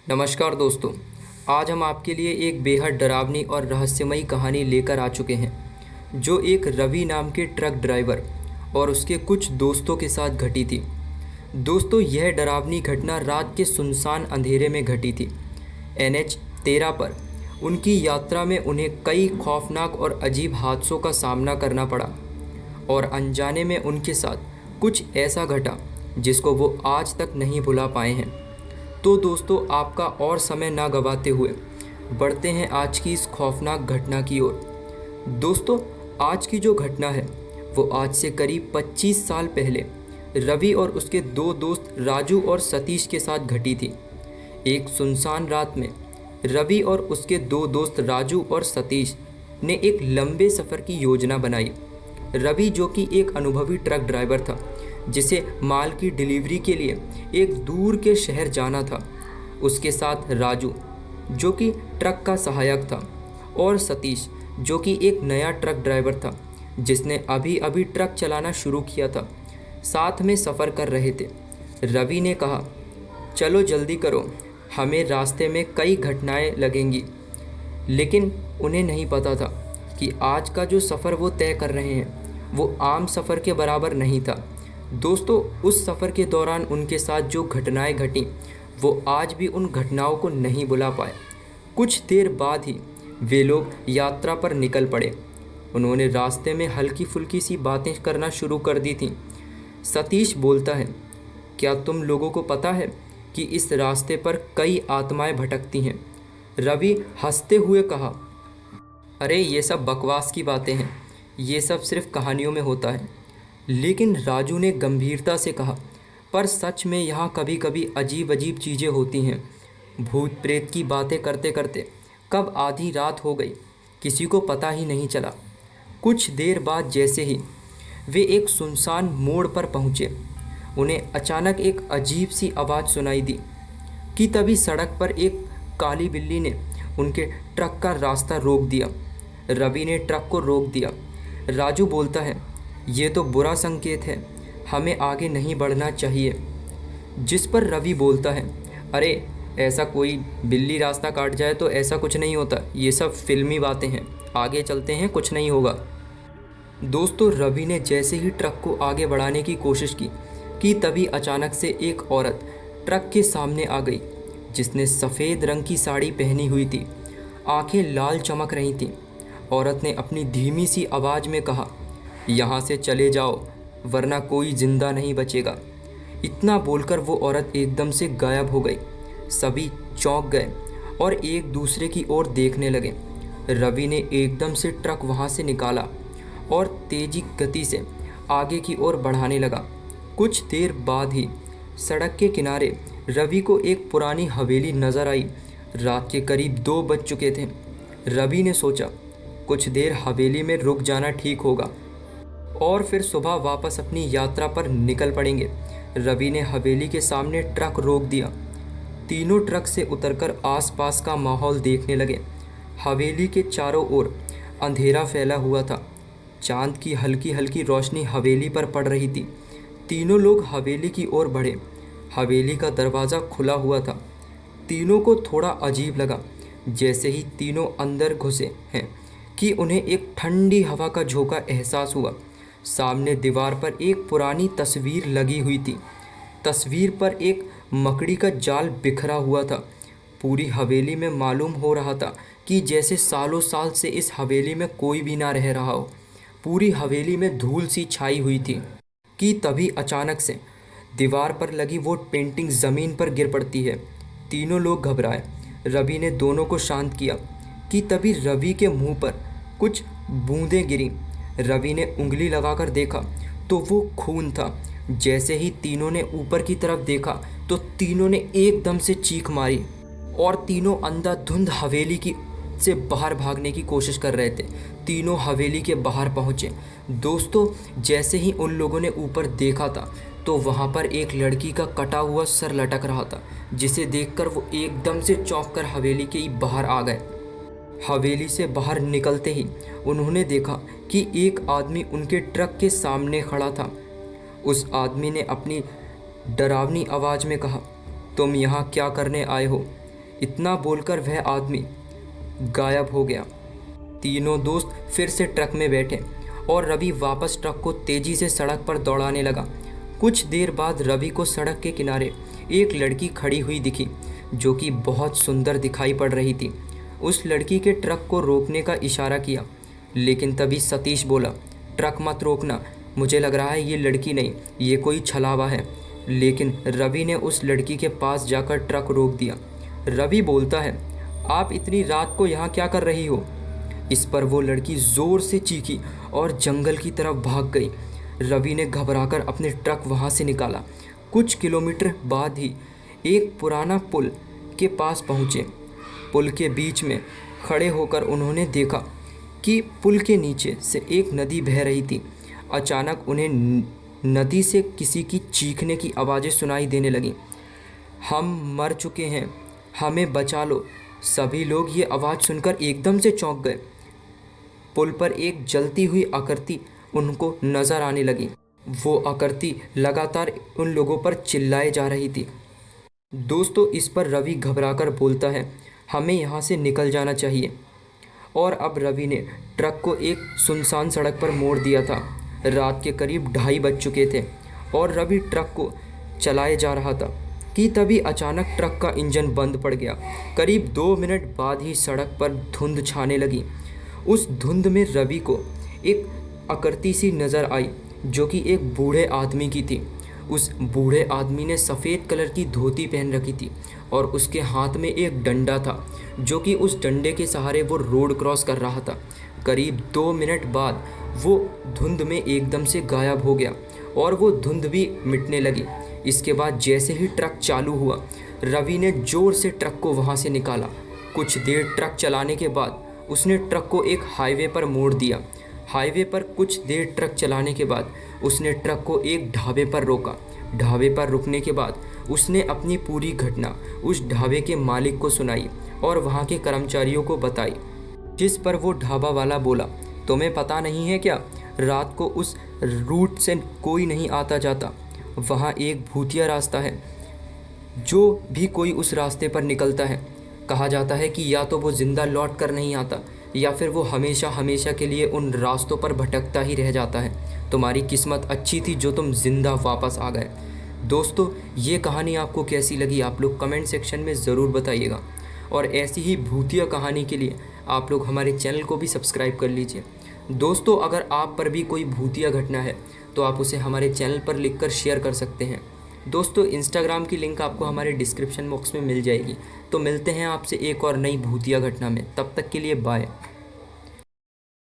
नमस्कार दोस्तों। आज हम आपके लिए एक बेहद डरावनी और रहस्यमयी कहानी लेकर आ चुके हैं जो एक रवि नाम के ट्रक ड्राइवर और उसके कुछ दोस्तों के साथ घटी थी। दोस्तों, यह डरावनी घटना रात के सुनसान अंधेरे में घटी थी। NH 13 पर उनकी यात्रा में उन्हें कई खौफनाक और अजीब हादसों का सामना करना पड़ा और अनजाने में उनके साथ कुछ ऐसा घटा जिसको वो आज तक नहीं भुला पाए हैं। तो दोस्तों, आपका और समय ना गवाते हुए बढ़ते हैं आज की इस खौफनाक घटना की ओर। दोस्तों, आज की जो घटना है वो आज से करीब 25 साल पहले रवि और उसके दो दोस्त राजू और सतीश के साथ घटी थी। एक सुनसान रात में रवि और उसके दो दोस्त राजू और सतीश ने एक लंबे सफ़र की योजना बनाई। रवि, जो कि एक अनुभवी ट्रक ड्राइवर था जिसे माल की डिलीवरी के लिए एक दूर के शहर जाना था, उसके साथ राजू, जो कि ट्रक का सहायक था, और सतीश, जो कि एक नया ट्रक ड्राइवर था जिसने अभी अभी ट्रक चलाना शुरू किया था, साथ में सफ़र कर रहे थे। रवि ने कहा, चलो जल्दी करो, हमें रास्ते में कई घटनाएं लगेंगी। लेकिन उन्हें नहीं पता था कि आज का जो सफ़र वो तय कर रहे हैं वो आम सफ़र के बराबर नहीं था। दोस्तों, उस सफ़र के दौरान उनके साथ जो घटनाएं घटीं वो आज भी उन घटनाओं को नहीं भुला पाए। कुछ देर बाद ही वे लोग यात्रा पर निकल पड़े। उन्होंने रास्ते में हल्की फुल्की सी बातें करना शुरू कर दी थीं। सतीश बोलता है, क्या तुम लोगों को पता है कि इस रास्ते पर कई आत्माएं भटकती हैं? रवि हंसते हुए कहा, अरे ये सब बकवास की बातें हैं, ये सब सिर्फ कहानियों में होता है। लेकिन राजू ने गंभीरता से कहा, पर सच में यहाँ कभी कभी अजीब अजीब चीज़ें होती हैं। भूत प्रेत की बातें करते करते कब आधी रात हो गई, किसी को पता ही नहीं चला। कुछ देर बाद जैसे ही वे एक सुनसान मोड़ पर पहुँचे, उन्हें अचानक एक अजीब सी आवाज़ सुनाई दी कि तभी सड़क पर एक काली बिल्ली ने उनके ट्रक का रास्ता रोक दिया। रवि ने ट्रक को रोक दिया। राजू बोलता है, ये तो बुरा संकेत है, हमें आगे नहीं बढ़ना चाहिए। जिस पर रवि बोलता है, अरे ऐसा कोई बिल्ली रास्ता काट जाए तो ऐसा कुछ नहीं होता, ये सब फिल्मी बातें हैं, आगे चलते हैं, कुछ नहीं होगा। दोस्तों, रवि ने जैसे ही ट्रक को आगे बढ़ाने की कोशिश की कि तभी अचानक से एक औरत ट्रक के सामने आ गई जिसने सफ़ेद रंग की साड़ी पहनी हुई थी। आंखें लाल चमक रही थीं। औरत ने अपनी धीमी सी आवाज़ में कहा, यहाँ से चले जाओ वरना कोई जिंदा नहीं बचेगा। इतना बोलकर वो औरत एकदम से गायब हो गई। सभी चौंक गए और एक दूसरे की ओर देखने लगे। रवि ने एकदम से ट्रक वहाँ से निकाला और तेजी गति से आगे की ओर बढ़ाने लगा। कुछ देर बाद ही सड़क के किनारे रवि को एक पुरानी हवेली नज़र आई। रात के करीब 2 बज चुके थे। रवि ने सोचा, कुछ देर हवेली में रुक जाना ठीक होगा और फिर सुबह वापस अपनी यात्रा पर निकल पड़ेंगे। रवि ने हवेली के सामने ट्रक रोक दिया। तीनों ट्रक से उतरकर आसपास का माहौल देखने लगे। हवेली के चारों ओर अंधेरा फैला हुआ था। चांद की हल्की हल्की रोशनी हवेली पर पड़ रही थी। तीनों लोग हवेली की ओर बढ़े। हवेली का दरवाज़ा खुला हुआ था। तीनों को थोड़ा अजीब लगा। जैसे ही तीनों अंदर घुसे हैं कि उन्हें एक ठंडी हवा का झोंका एहसास हुआ। सामने दीवार पर एक पुरानी तस्वीर लगी हुई थी। तस्वीर पर एक मकड़ी का जाल बिखरा हुआ था। पूरी हवेली में मालूम हो रहा था कि जैसे सालों साल से इस हवेली में कोई भी ना रह रहा हो। पूरी हवेली में धूल सी छाई हुई थी कि तभी अचानक से दीवार पर लगी वो पेंटिंग ज़मीन पर गिर पड़ती है। तीनों लोग घबराए। रवि ने दोनों को शांत किया कि तभी रवि के मुंह पर कुछ बूंदें गिरीं। रवि ने उंगली लगाकर देखा तो वो खून था। जैसे ही तीनों ने ऊपर की तरफ देखा तो तीनों ने एकदम से चीख मारी और तीनों अंधाधुंध हवेली की से बाहर भागने की कोशिश कर रहे थे। तीनों हवेली के बाहर पहुंचे। दोस्तों, जैसे ही उन लोगों ने ऊपर देखा था तो वहाँ पर एक लड़की का कटा हुआ सर लटक रहा था, जिसे देखकर वो एकदम से चौंक कर हवेली के ही बाहर आ गए। हवेली से बाहर निकलते ही उन्होंने देखा कि एक आदमी उनके ट्रक के सामने खड़ा था। उस आदमी ने अपनी डरावनी आवाज़ में कहा, तुम यहाँ क्या करने आए हो? इतना बोलकर वह आदमी गायब हो गया। तीनों दोस्त फिर से ट्रक में बैठे और रवि वापस ट्रक को तेजी से सड़क पर दौड़ाने लगा। कुछ देर बाद रवि को सड़क के किनारे एक लड़की खड़ी हुई दिखी जो कि बहुत सुंदर दिखाई पड़ रही थी। उस लड़की के ट्रक को रोकने का इशारा किया, लेकिन तभी सतीश बोला, ट्रक मत रोकना, मुझे लग रहा है ये लड़की नहीं, ये कोई छलावा है। लेकिन रवि ने उस लड़की के पास जाकर ट्रक रोक दिया। रवि बोलता है, आप इतनी रात को यहाँ क्या कर रही हो? इस पर वो लड़की ज़ोर से चीखी और जंगल की तरफ भाग गई। रवि ने घबराकर अपने ट्रक वहाँ से निकाला। कुछ किलोमीटर बाद ही एक पुराना पुल के पास पहुँचे। पुल के बीच में खड़े होकर उन्होंने देखा कि पुल के नीचे से एक नदी बह रही थी। अचानक उन्हें नदी से किसी की चीखने की आवाज़ें सुनाई देने लगीं। हम मर चुके हैं, हमें बचा लो। सभी लोग ये आवाज़ सुनकर एकदम से चौंक गए। पुल पर एक जलती हुई आकृति उनको नज़र आने लगी। वो आकृति लगातार उन लोगों पर चिल्लाए जा रही थी। दोस्तों, इस पर रवि घबराकर बोलता है, हमें यहाँ से निकल जाना चाहिए। और अब रवि ने ट्रक को एक सुनसान सड़क पर मोड़ दिया था। रात के करीब 2:30 बज चुके थे और रवि ट्रक को चलाए जा रहा था कि तभी अचानक ट्रक का इंजन बंद पड़ गया। करीब 2 मिनट बाद ही सड़क पर धुंध छाने लगी। उस धुंध में रवि को एक आकृति सी नज़र आई जो कि एक बूढ़े आदमी की थी। उस बूढ़े आदमी ने सफ़ेद कलर की धोती पहन रखी थी और उसके हाथ में एक डंडा था जो कि उस डंडे के सहारे वो रोड क्रॉस कर रहा था। करीब 2 मिनट बाद वो धुंध में एकदम से गायब हो गया और वो धुंध भी मिटने लगी। इसके बाद जैसे ही ट्रक चालू हुआ, रवि ने ज़ोर से ट्रक को वहाँ से निकाला। कुछ देर ट्रक चलाने के बाद उसने ट्रक को एक हाईवे पर मोड़ दिया। हाईवे पर कुछ देर ट्रक चलाने के बाद उसने ट्रक को एक ढाबे पर रोका। ढाबे पर रुकने के बाद उसने अपनी पूरी घटना उस ढाबे के मालिक को सुनाई और वहाँ के कर्मचारियों को बताई, जिस पर वो ढाबा वाला बोला, तुम्हें पता नहीं है क्या, रात को उस रूट से कोई नहीं आता जाता। वहाँ एक भूतिया रास्ता है, जो भी कोई उस रास्ते पर निकलता है, कहा जाता है कि या तो वो ज़िंदा लौट कर नहीं आता या फिर वो हमेशा हमेशा के लिए उन रास्तों पर भटकता ही रह जाता है। तुम्हारी किस्मत अच्छी थी जो तुम ज़िंदा वापस आ गए। दोस्तों, ये कहानी आपको कैसी लगी आप लोग कमेंट सेक्शन में ज़रूर बताइएगा और ऐसी ही भूतिया कहानी के लिए आप लोग हमारे चैनल को भी सब्सक्राइब कर लीजिए। दोस्तों, अगर आप पर भी कोई भूतिया घटना है तो आप उसे हमारे चैनल पर लिखकर शेयर कर सकते हैं। दोस्तों, इंस्टाग्राम की लिंक आपको हमारे डिस्क्रिप्शन बॉक्स में मिल जाएगी। तो मिलते हैं आपसे एक और नई भूतिया घटना में, तब तक के लिए बाय।